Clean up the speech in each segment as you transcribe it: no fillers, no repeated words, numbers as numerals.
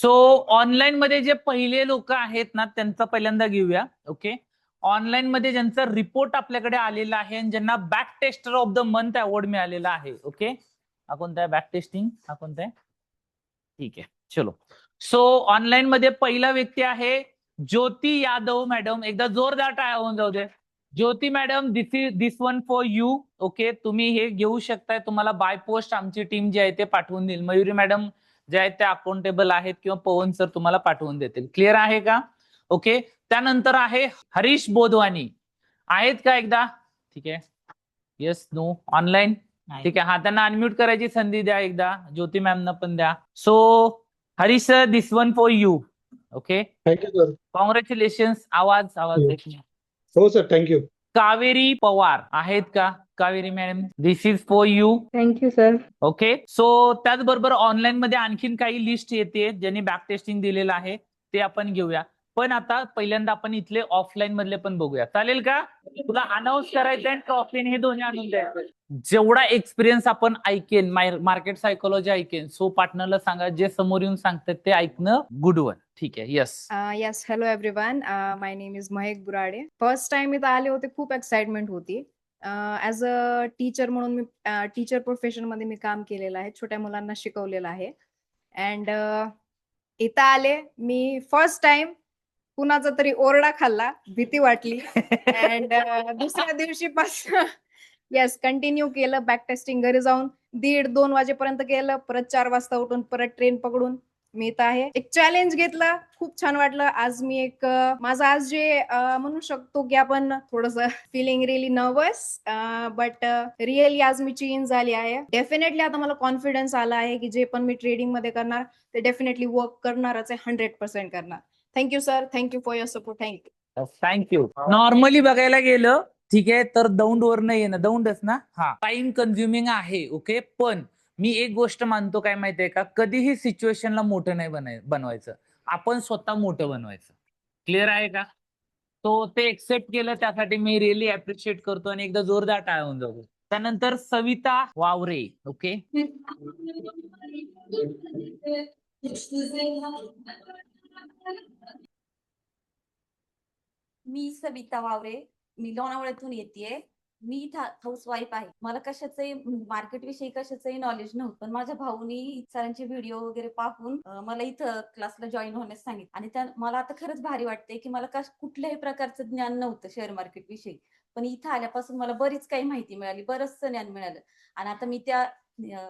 So online मध्ये जे पहिले लोक आहेत ना त्यांचा पहिल्यांदा घेऊया. ओके, ऑनलाईन मध्ये ज्यांचा रिपोर्ट आपल्याकडे आलेला आहे आणि ज्यांना back tester of the month award मिळालेला आहे. ओके, हा कोणता आहे बॅक टेस्टिंग, हा कोणता आहे? ठीक आहे, चलो. सो ऑनलाईन मध्ये पहिला व्यक्ती आहे ज्योती यादव मॅडम. एकदा जोरदार टाळ्या होऊन जाऊ दे. Jyoti madam, this one for you. Okay, तुम्ही हे घेऊ शकताय. तुम्हाला बाय पोस्ट आमची टीम जी आहे ते पाठवून देईल. मयुरी मॅडम जे आहेत ते अकाउंटेबल आहेत किंवा पवन सर तुम्हाला पाठवून देतील. क्लिअर आहे का? ओके, त्यानंतर आहे हरीश बोधवानी. आहेत का एकदा? ठीक आहे, येस नो ऑनलाईन. ठीक आहे, हा त्यांना अनम्यूट करायची संधी द्या एकदा. ज्योती मॅमना पण द्या. So Harish sir, this one for you. Okay, thank you sir. Congratulation. आवाज आवाज एक मिनिट. हो सर, थँक्यू. कावेरी पवार आहेत का? Kaveri madam, this is for you. Thank you sir. Okay, so त्याचबरोबर ऑनलाईन मध्ये आणखीन काही लिस्ट येते ज्यांनी बॅक टेस्टिंग दिलेलं आहे ते आपण घेऊया. पण आता पहिल्यांदा आपण इथले ऑफलाईन मधले पण बघूया. चालेल का? तुला अनाऊन्स करायचं आणि ऑफलाईन हे दोन्ही आणून द्यायचं. जेवढा एक्सपिरियन्स आपण ऐकेन, मार्केट सायकोलॉजी ऐकेन, सो पार्टनरला सांगा जे समोर येऊन सांगतात ते ऐकणं गुड वन. ठीक आहे, yes. Yes, hello everyone. My name is Mahak Burade. First time इथं आले होते, खूप एक्साइटमेंट होती. ॲज अ टीचर म्हणून मी टीचर प्रोफेशन मध्ये मी काम केलेलं आहे, छोट्या मुलांना शिकवलेलं आहे. अँड इथं आले मी फर्स्ट टाइम, कुणाचा तरी ओरडा खाल्ला, भीती वाटली. अँड दुसऱ्या दिवशीपासून येस कंटिन्यू केलं बॅक टेस्टिंग. घरी जाऊन 1:30-2 वाजेपर्यंत केलं, परत 4 वाजता उठून परत ट्रेन पकडून मी इथं आहे. एक चॅलेंज घेतला, खूप छान वाटलं. आज मी एक माझं आज जे म्हणू शकतो की आपण थोडस feeling really nervous, but really आज मी चेंज झाली आहे. डेफिनेटली आता मला कॉन्फिडन्स आला आहे की जे पण मी ट्रेडिंग मध्ये करणार ते डेफिनेटली वर्क करणारच आहे, 100% करणार. Thank you sir, thank you for your support. Thank you. Thank you. Normally बघायला गेलं ठीक आहे तर दौंड वर नाही येणं, दौंडच ना. हा, टाइम कन्झ्युमिंग आहे. ओके, पण मी एक गोष्ट मानतो, काय माहितीये का, कधीही सिच्युएशनला मोठं नाही बनवायचं, आपण स्वतः मोठं बनवायचं. क्लिअर आहे का? तो ते एक्सेप्ट केलं त्यासाठी मी रिअली अप्रिशिएट करतो आणि एकदा जोरदार टाळ्या होऊन जाऊ. त्यानंतर सविता वावरे. ओके, मी सविता वावरे, मी लोणावळ्यातून येतेय. मी हाऊस वाईफ आहे. मला कशाचंही मार्केट विषयी कशाचंही नॉलेज नव्हतं, पण माझ्या भाऊनी सरांचे व्हिडिओ वगैरे पाहून मला इथं क्लासला जॉईन होण्यास सांगितलं. आणि मला आता खरंच भारी वाटतंय की मला कुठल्याही प्रकारचं ज्ञान नव्हतं शेअर मार्केट विषयी, पण इथं आल्यापासून मला बरीच काही माहिती मिळाली, बरंचसं ज्ञान मिळालं. आणि आता मी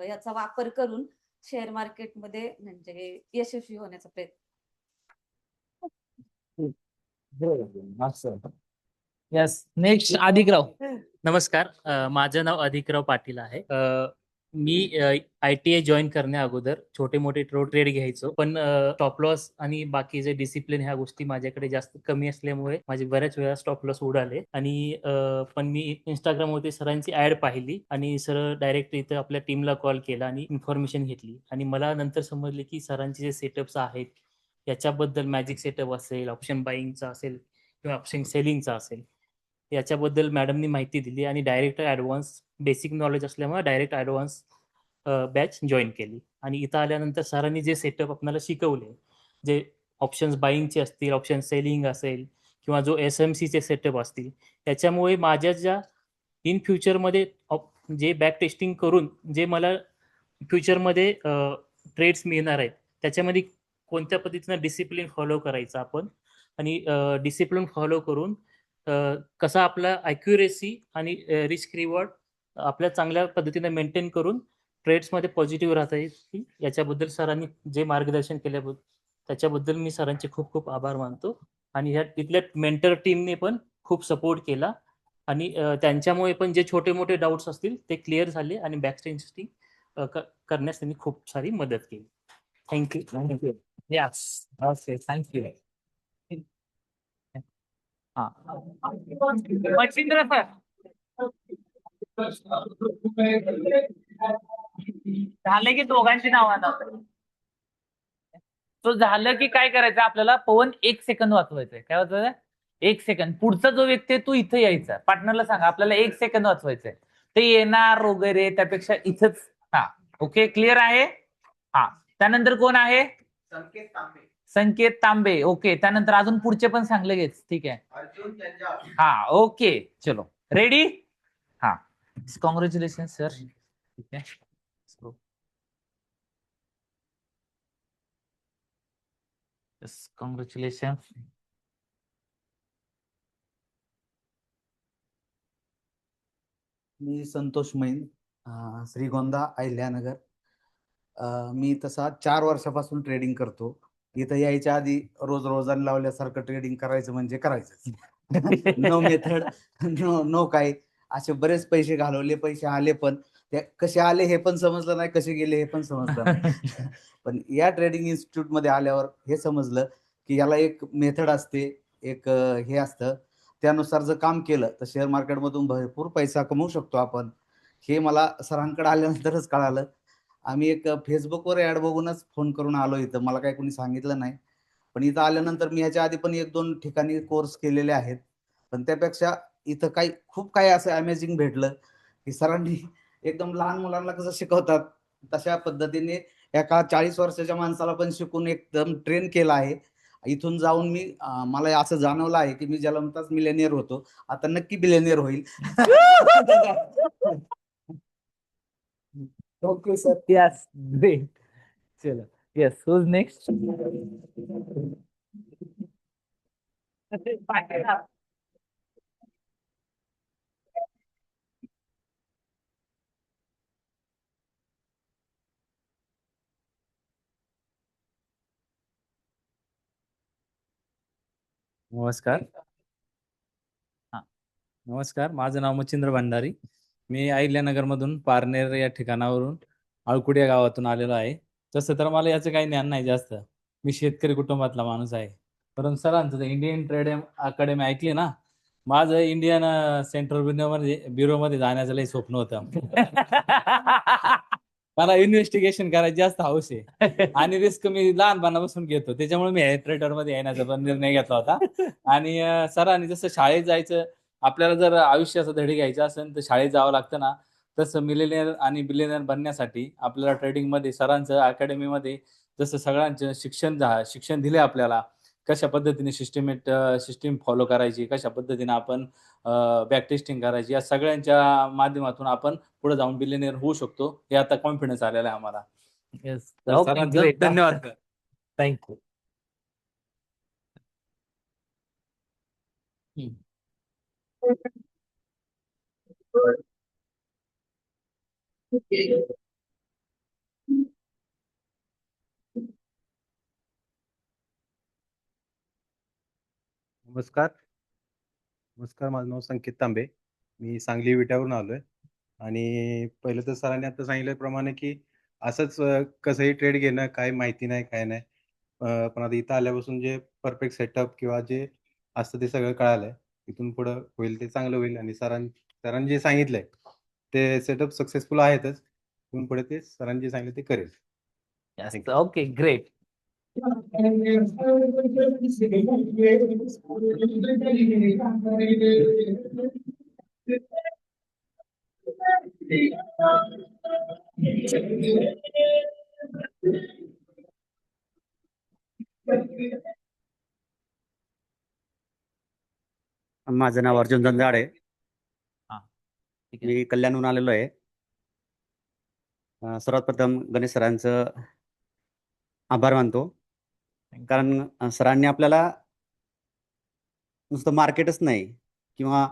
याचा वापर करून शेअर मार्केटमध्ये म्हणजे यशस्वी होण्याचा प्रयत्न. Yes, next Adhikrao. नमस्कार, माझं नाव अधिकराव पाटील आहे. मी ITA जॉईन करण्या अगोदर छोटे मोठे ट्रेड घ्यायचो, पण स्टॉप लॉस आणि बाकीचे डिसिप्लिन ह्या गोष्टी माझ्याकडे जास्त कमी असल्यामुळे माझे बऱ्याच वेळा स्टॉप लॉस उडाले. आणि पण मी इंस्टाग्रामवरती सरांची ऍड पाहिली आणि सर डायरेक्ट इथं आपल्या टीमला कॉल केला आणि इन्फॉर्मेशन घेतली. आणि मला नंतर समजले की सरांचे जे सेटअप्स आहेत याच्याबद्दल, मॅजिक सेटअप असेल, ऑप्शन बाईंगचा असेल किंवा ऑप्शन सेलिंगचा असेल, याच्याबद्दल मॅडमनी माहिती दिली आणि डायरेक्ट ॲडव्हान्स बेसिक नॉलेज असल्यामुळे डायरेक्ट ॲडव्हान्स बॅच जॉईन केली. आणि इथं आल्यानंतर सरांनी जे सेटअप आपल्याला शिकवले, जे ऑप्शन्स बाईंगचे असतील, ऑप्शन सेलिंग असेल किंवा जो SMCचे सेटअप असतील, त्याच्यामुळे माझ्या ज्या इन फ्युचरमध्ये जे बॅक टेस्टिंग करून जे मला फ्युचरमध्ये ट्रेड्स मिळणार आहेत त्याच्यामध्ये कोणत्या पद्धतीनं डिसिप्लिन फॉलो करायचं आपण, आणि डिसिप्लिन फॉलो करून कसा आपला ॲक्युरेसी आणि रिस्क रिवॉर्ड आपल्या चांगल्या पद्धतीने मेंटेन करून ट्रेड्समध्ये पॉझिटिव्ह राहता येईल, याच्याबद्दल सरांनी जे मार्गदर्शन केल्याबद्दल त्याच्याबद्दल मी सरांचे खूप खूप आभार मानतो. आणि ह्या तिथल्या मेंटर टीमने पण खूप सपोर्ट केला आणि त्यांच्यामुळे पण जे छोटे मोठे डाऊट्स असतील ते क्लिअर झाले आणि बॅक टेस्टिंग करण्यास त्यांनी खूप सारी मदत केली. Thank you. Thank you. Yes, okay, thank you. हा, मच्छिंद्र सर. झालं की दोघांची नावं. तो झालं की काय करायचं आपल्याला, पवन 1 सेकंद वाचवायचंय. काय वाचवायचं? 1 सेकंद. पुढचा जो व्यक्ती आहे तो इथं यायचा, पार्टनरला सांगा आपल्याला 1 सेकंद वाचवायचंय. ते येणार वगैरे त्यापेक्षा इथंच. हा, ओके, क्लिअर आहे. हा, त्यानंतर कोण आहे? संकेत तांबे. ओके, त्यानंतर अजून पुढचे पण सांग लगेच. ठीक आहे. हा, ओके, चलो रेडी. हा, कॉंग्रॅच्युलेशन सर. ठीक आहे. कॉंग्रॅच्युलेशन. मी संतोष मैन, श्रीगोंदा, अहिल्यानगर. मी तसा 4 वर्षापासून ट्रेडिंग करतो. इथं यायच्या आधी रोज रोजाने लावल्यासारखं ट्रेडिंग करायचं म्हणजे करायचं. नो मेथड, नो काय. असे बरेच पैसे घालवले, पैसे आले, पण ते कसे आले हे पण समजलं नाही, कसे गेले हे पण समजलं नाही. पण या ट्रेडिंग इन्स्टिट्यूट मध्ये आल्यावर हे समजलं की याला एक मेथड असते, एक हे असतं. त्यानुसार जर काम केलं तर शेअर मार्केटमधून भरपूर पैसा कमवू शकतो आपण. हे मला सरांकडे आल्यानंतरच कळालं. आम्ही एक फेसबुकवर ऍड बघूनच फोन करून आलो इथं. मला काही कोणी सांगितलं नाही. पण इथं आल्यानंतर मी ह्याच्या आधी पण 1-2 ठिकाणी कोर्स केलेले आहेत. पण त्यापेक्षा इथं खूप काही असं अमेझिंग भेटलं की सरांनी एकदम लहान मुलांना कसं शिकवतात तशा पद्धतीने एका 40 वर्षाच्या माणसाला पण शिकून एकदम ट्रेन केलं आहे. इथून जाऊन मला असं जाणवलं आहे की मी जन्मताच मिलेनियर होतो, आता नक्की बिलेनियर होईल. Okay sir. Yes, great. चलो, यस, हुज नेक्स्ट. नमस्कार. हा. नमस्कार, माझं नाव मच्छिंद्र भंडारी. मी अहिल्यानगरमधून पारनेर या ठिकाणावरून आळकुडी या गावातून आलेलो आहे. तसं तर मला याचं काही ज्ञान नाही जास्त. मी शेतकरी कुटुंबातला माणूस आहे. परंतु सरांचं इंडियन ट्रेड अकॅडमी ऐकली ना, माझं इंडियन सेंट्रल ब्युरोमध्ये जाण्याचं लई स्वप्न होतं. मला इन्व्हेस्टिगेशन करायची जास्त हौस आहे आणि रिस्क मी लहानपणापासून घेतो. त्याच्यामुळे मी ट्रेडर मध्ये येण्याचा पण निर्णय घेतला होता. आणि सरांनी जसं शाळेत जायचं, आपल्याला जर आयुष्याचा धडे घ्यायचा असेल तर शाळेत जावं लागतं ना, तसं मिलेनियर आणि बिलियनियर बनण्यासाठी आपल्याला ट्रेडिंग मध्ये सरांचं अकॅडमीमध्ये जसं सगळ्यांचं शिक्षण दिले आपल्याला, कशा पद्धतीने सिस्टीम फॉलो करायची, कशा पद्धतीने आपण बॅक टेस्टिंग करायची, या सगळ्यांच्या माध्यमातून आपण पुढे जाऊन बिलियनियर होऊ शकतो. हे आता कॉन्फिडन्स आलेला आहे आम्हाला. येस, तर सरांचं धन्यवाद. थँक्यू. नमस्कार. माझं नाव संकेत तांबे. मी सांगली विट्यावरून आलोय. आणि पहिलं तर सरांनी आता सांगितल्याप्रमाणे की असंच कसंही ट्रेड घेणं, काय माहिती नाही, काय नाही. पण आता इथं आल्यापासून जे परफेक्ट सेटअप किंवा जे असतं ते सगळं कळालंय. इथून पुढं होईल ते चांगलं होईल आणि सरांनी जे सांगितलंय ते सेटअप सक्सेसफुल आहेतच. इथून पुढे ते सरांनी जे सांगितलं ते करेल. Thank you. Okay, great. माझं नाव अर्जुन जंजाड आहे. हा, ठीक आहे. मी कल्याणहून आलेलो आहे. सर्वात प्रथम गणेश सरांचं आभार मानतो, कारण सरांनी आपल्याला नुसतं मार्केटच नाही किंवा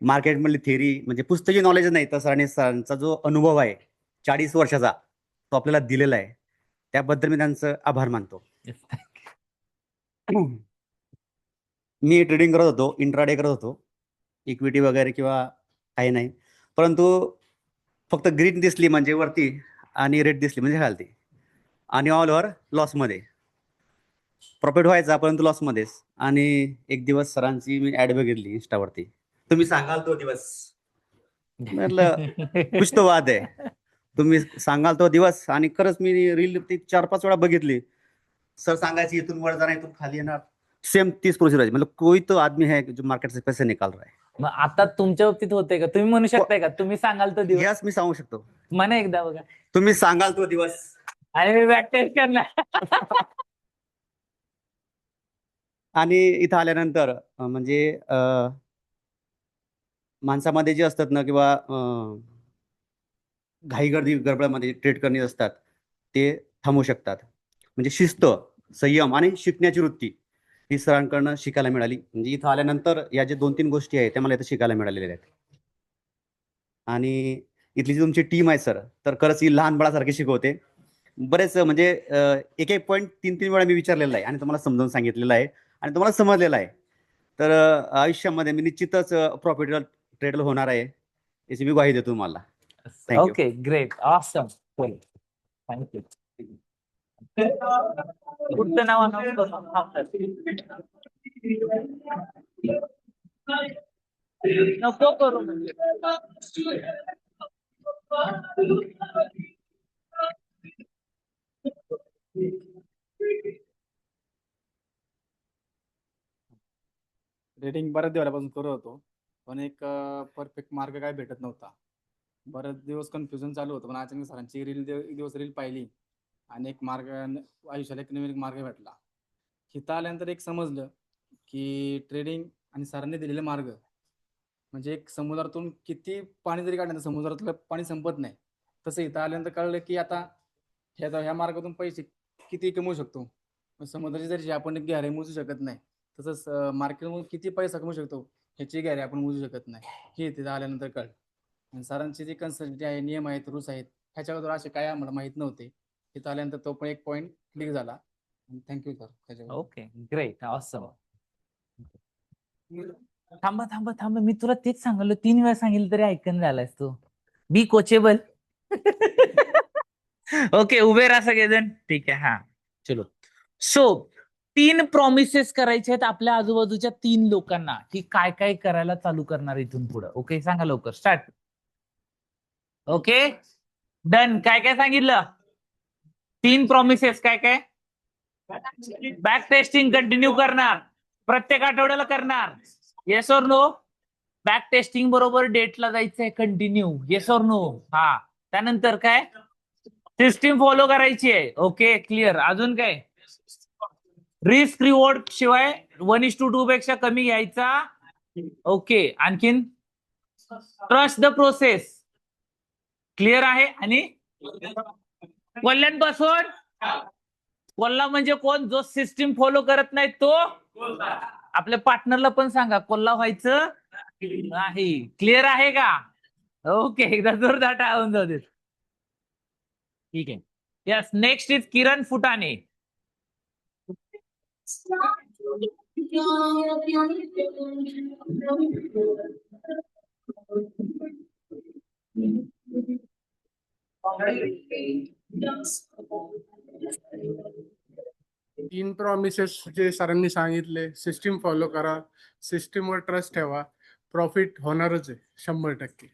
मार्केटमधली थेअरी म्हणजे पुस्तकी नॉलेज नाही, तर सरांचा जो अनुभव आहे 40 वर्षाचा तो आपल्याला दिलेला आहे. त्याबद्दल मी त्यांचं आभार मानतो. Yes, thank you. Me trading करत होतो, इंट्राडे करत होतो, इक्विटी वगैरे किंवा काही नाही. परंतु फक्त ग्रीन दिसली म्हणजे वरती आणि रेड दिसली म्हणजे खालती, आणि ऑल ओव्हर लॉसमध्ये. प्रॉफिट व्हायचा परंतु लॉसमध्येच. आणि एक दिवस सरांची मी ऍड बघितली इंस्टावरती, तुम्ही सांगाल तो दिवस. म्हटलं कुछ तो बात आहे, तुम्ही सांगाल तो दिवस. आणि खरंच मी रील ती 4-5 वेळा बघितली. सर सांगायची इथून वर जाणार, इथून खाली येणार, सेम 30 प्रोसिजर. मतलब कोई तो आदमी है जो मार्केट से पैसे निकाल रहा है. मग आता तुमच्या बाबतीत होते का? तुम्ही म्हणू शकताय का तुम्ही सांगाल तो दिवस? यस, मी सांगू शकतो. म्हणा एकदा बघा. तुम्ही सांगाल तो दिवस. आणि मी बॅक टेस्ट करणार. आणि इथं आल्यानंतर म्हणजे माणसामध्ये जे असतात ना किंवा घाई गर्दी गडबडमध्ये ट्रेड करणे असतात ते थांबू शकतात. म्हणजे शिस्त, संयम आणि शिकण्याची वृत्ती ही सरांकडनं शिकायला मिळाली. म्हणजे इथं आल्यानंतर या जे 2-3 गोष्टी आहेत त्या मला इथं शिकायला मिळालेल्या आहेत. आणि इथली जी तुमची टीम आहे सर, तर खरंच ही लहान बाळासारखी शिकवते. बरेच म्हणजे एक एक पॉईंट 3-3 वेळा मी विचारलेला आहे आणि तुम्हाला समजावून सांगितलेलं आहे आणि तुम्हाला समजलेलं आहे. तर आयुष्यामध्ये मी निश्चितच प्रॉफिटेबल ट्रेडर होणार आहे याची मी ग्वाही देतो तुम्हाला. Thank you. Okay great awesome thank you. पुढचं नाव announce करू. नको करू म्हणजे. रेटिंग बऱ्याच दिवसापासून करत होतो, पण एक परफेक्ट मार्ग काय भेटत नव्हता. बरेच दिवस कन्फ्युजन चालू होतं, पण अचानक सरांची एक दिवस रील पाहिली आणि एक मार्ग आयुष्याला एक नवीन मार्ग भेटला. इथं आल्यानंतर एक समजलं की ट्रेडिंग आणि सरांनी दिलेले मार्ग म्हणजे एक समुद्रातून किती पाणी जरी काढलं तर समुद्रातलं पाणी संपत नाही. तसं इथं आल्यानंतर कळलं की आता ह्या मार्गातून पैसे किती कमवू शकतो. समुद्राची जरी आपण गहराई मोजू शकत नाही, तसंच मार्केटमधून किती पैसा कमवू शकतो ह्याची गहराई आपण मोजू शकत नाही. हे तिथं आल्यानंतर कळलं. आणि सरांची जी कन्सल्टन्सी आहे, नियम आहेत, रूल्स आहेत, ह्याच्याबद्दल असे काय आम्हाला माहित नव्हते. तिथं आल्यानंतर तो पण एक पॉईंट क्लिक झाला. थँक्यू सर त्याच्यावर. Okay great awesome. थांबा थांबा थांबा, मी तुला तेच सांगितलं 3 वेळा सांगितलं तरी ऐकून झालायस तू. बी कोचेबल. ओके उभे राहा सगळेजण. ठीक आहे हा चलो. सो 3 प्रॉमिसेस करायचे आहेत आपल्या आजूबाजूच्या 3 लोकांना की काय काय करायला चालू करणार इथून पुढे. ओके सांगा लवकर स्टार्ट. Okay done. काय काय सांगितलं? 3 प्रॉमिसेस काय काय? बॅक टेस्टिंग कंटिन्यू करणार, प्रत्येक आठवड्याला करणार. Yes or no? Back testing बरोबर डेटला जायचंय कंटिन्यू. Yes or no? हा. त्यानंतर काय? सिस्टीम फॉलो करायची आहे. Okay clear. अजून काय? रिस्क रिवॉर्ड शिवाय 1:2 पेक्षा कमी घ्यायचा. ओके आणखीन? Trust the process. क्लिअर आहे. आणि कल्याणपासून कोल्हा म्हणजे कोण? जो सिस्टीम फॉलो करत नाही तो. आपल्या पार्टनरला पण सांगा कोल्हा व्हायचं नाही. क्लिअर आहे का? ओके एकदा जोरदार टाळून जाऊ दे. ठीक आहे. यस नेक्स्ट इज किरण फुटाणे. तीन प्रॉमिसेस जे सरांनी सांगितले, सिस्टीम फॉलो करा, सिस्टीमवर ट्रस्ट ठेवा, प्रॉफिट होणारच आहे 100%.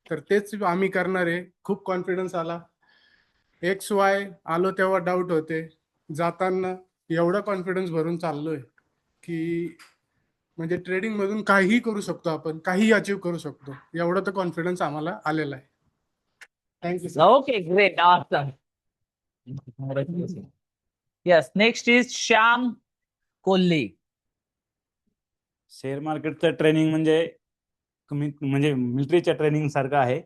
तर तेच आम्ही करणार आहे. खूप कॉन्फिडन्स आला. XY आलो तेव्हा डाऊट होते, जाताना एवढा कॉन्फिडन्स भरून चाललोय की म्हणजे ट्रेडिंग मधून काहीही करू शकतो आपण, काहीही अचीव करू शकतो, एवढा तर कॉन्फिडन्स आम्हाला आलेला आहे. Thank you. Okay great awesome. Yes next is Shyam Kolhe. Share मार्केटचं ट्रेनिंग म्हणजे मिलिटरीच्या ट्रेनिंग सारखं आहे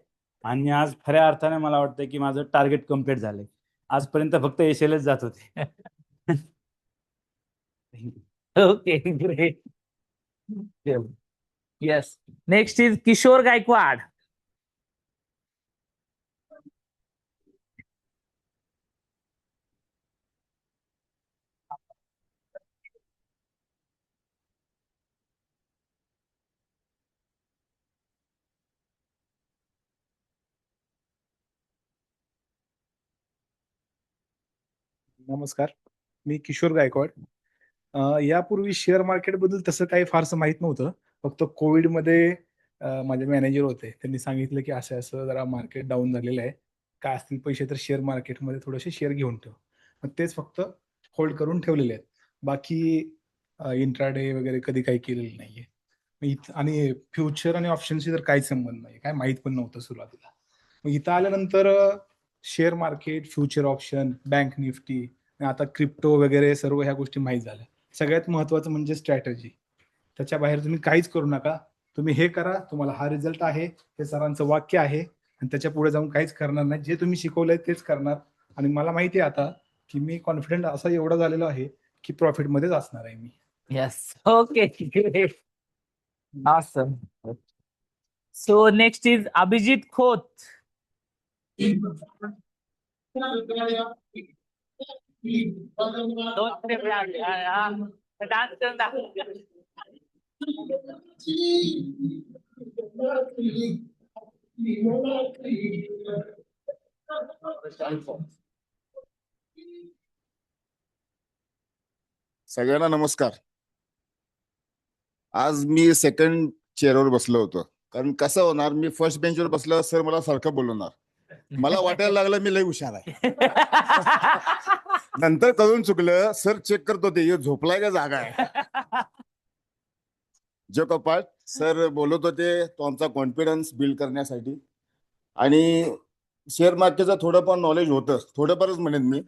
आणि आज खऱ्या अर्थाने मला वाटतं की माझं टार्गेट कम्प्लीट झालंय. आजपर्यंत फक्त एसएलच जात होते. Okay great. Yes next is Kishore Gaikwad. नमस्कार, मी किशोर गायकवाड. यापूर्वी शेअर मार्केट बद्दल तसं काही फारसं माहित नव्हतं. फक्त कोविडमध्ये माझे मॅनेजर होते, त्यांनी सांगितलं की असं असं जरा मार्केट डाऊन झालेलं आहे, काय असतील पैसे तर शेअर मार्केटमध्ये थोडेसे शेअर घेऊन ठेव. मग तेच फक्त होल्ड करून ठेवलेले आहेत. बाकी इंट्राडे वगैरे कधी काही केलेलं नाहीये. आणि फ्युचर आणि ऑप्शनशी तर काहीच संबंध नाही, काय माहित पण नव्हतं सुरुवातीला. मग इथं आल्यानंतर share market, future option, bank Nifty, आता क्रिप्टो वगैरे सर्व ह्या गोष्टी माहीत झाल्या. सगळ्यात महत्वाचं म्हणजे स्ट्रॅटेजी. त्याच्या बाहेर तुम्ही काहीच करू नका. तुम्ही हे करा, तुम्हाला हा रिझल्ट आहे, हे सरांचं वाक्य आहे आणि त्याच्या पुढे जाऊन काहीच करणार नाही. जे तुम्ही शिकवलंय तेच करणार. आणि मला माहिती आहे आता की मी कॉन्फिडंट असा एवढा झालेलो आहे की प्रॉफिटमध्येच असणार आहे मी. Yes. Okay. Great. Awesome. So next is Abhijit Khoth. दोन step लागले. हा. Dance करून दाखव. सगळ्यांना नमस्कार. आज मी सेकंड चेअरवर बसलो होतो, कारण कसं होणार, मी फर्स्ट बेंचवर बसल्यावर सर मला सारखं बोलवणार. मला वाटायला लागलं मी लय हुशार आहे. नंतर कळून चुकलं, सर चेक करत होते हे झोपलाय का जागा आहे. जो कपाट सर बोलत होते तो आमचा कॉन्फिडन्स बिल्ड करण्यासाठी, आणि शेअर मार्केटचं थोडं पण नॉलेज होतं, थोडंफारच म्हणेन मी.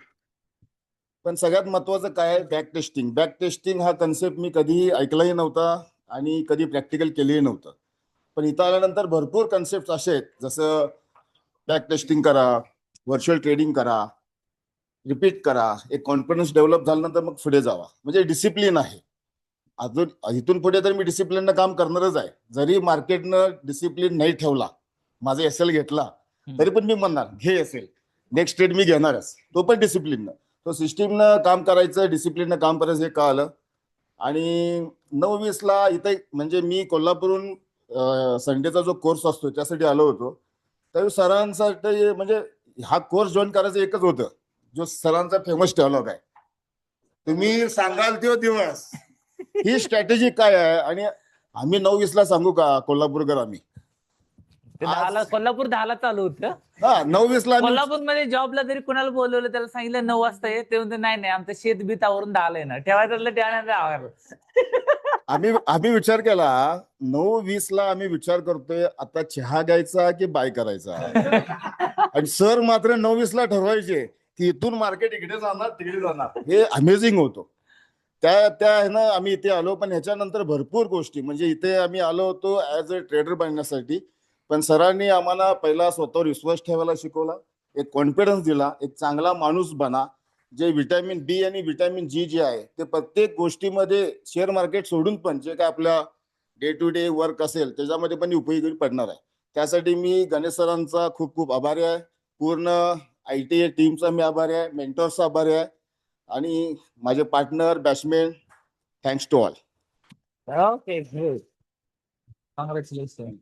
पण सगळ्यात महत्वाचं काय आहे, बॅक टेस्टिंग. बॅक टेस्टिंग हा कन्सेप्ट मी कधीही ऐकलाही नव्हता आणि कधी प्रॅक्टिकल केलेही नव्हतं. पण इथं आल्यानंतर भरपूर कन्सेप्ट असे आहेत, जसं बॅक टेस्टिंग करा, व्हर्च्युअल ट्रेडिंग करा, रिपीट करा. एक कॉन्फिडन्स डेव्हलप झाल्यानंतर मग पुढे जावा. म्हणजे डिसिप्लिन आहे. अजून इथून पुढे तर मी डिसिप्लिननं काम करणारच आहे. जरी मार्केटनं डिसिप्लिन नाही ठेवला, माझा एसएल घेतला, तरी पण मी म्हणणार घे एसएल, नेक्स्ट ट्रेड मी घेणारच, तो पण डिसिप्लिननं. तो सिस्टीमनं काम करायचं, डिसिप्लिननं काम करायचं हे कळालं. आणि 9:20ला इथे, म्हणजे मी कोल्हापूरहून संडेचा जो कोर्स असतो त्यासाठी आलो होतो. तर सरांसाठी म्हणजे हा कोर्स जॉईन करायचं एकच होतं, जो सरांचा फेमस डायलॉग आहे, तुम्ही सांगाल तो दिवस. ही स्ट्रॅटेजी काय आहे, आणि आम्ही 9:20ला सांगू का कोल्हापूरकर, आम्ही कोल्हापूर 10ला चालू होतं. हा 9:20ला कोल्हापूरमध्ये जॉबला जरी कुणाला बोलवलं, त्याला सांगितलं 9 वाजता ये, ते म्हणते नाही आमचं शेत बीत आवरून 10ला येणार. ठेवायचं आम्ही विचार केला, 9:20ला आम्ही विचार करतोय आता चहा घ्यायचा की बाय करायचा. आणि सर मात्र 9:20ला ठरवायचे की इथून मार्केट इकडे जाणार तिकडे जाणार. हे अमेझिंग होतं. त्या ह्यानं आम्ही इथे आलो. पण ह्याच्यानंतर भरपूर गोष्टी, म्हणजे इथे आम्ही आलो होतो ऍज अ ट्रेडर बनण्यासाठी, पण सरांनी आम्हाला पहिला स्वतःवर विश्वास ठेवायला शिकवला, एक कॉन्फिडन्स दिला, एक चांगला माणूस बना. जे व्हिटॅमिन बी आणि व्हिटॅमिन जी जे आहे ते प्रत्येक गोष्टीमध्ये, शेअर मार्केट सोडून पण जे काय आपल्या डे टू डे वर्क असेल त्याच्यामध्ये पण उपयोगी पडणार आहे. त्यासाठी मी गणेश सरांचा खूप खूप आभारी आहे. पूर्ण ITA टीमचा मी आभारी आहे, मेंटॉर्सचा आभारी आहे, आणि माझे partner, batchmen, thanks to all. Okay, congratulation.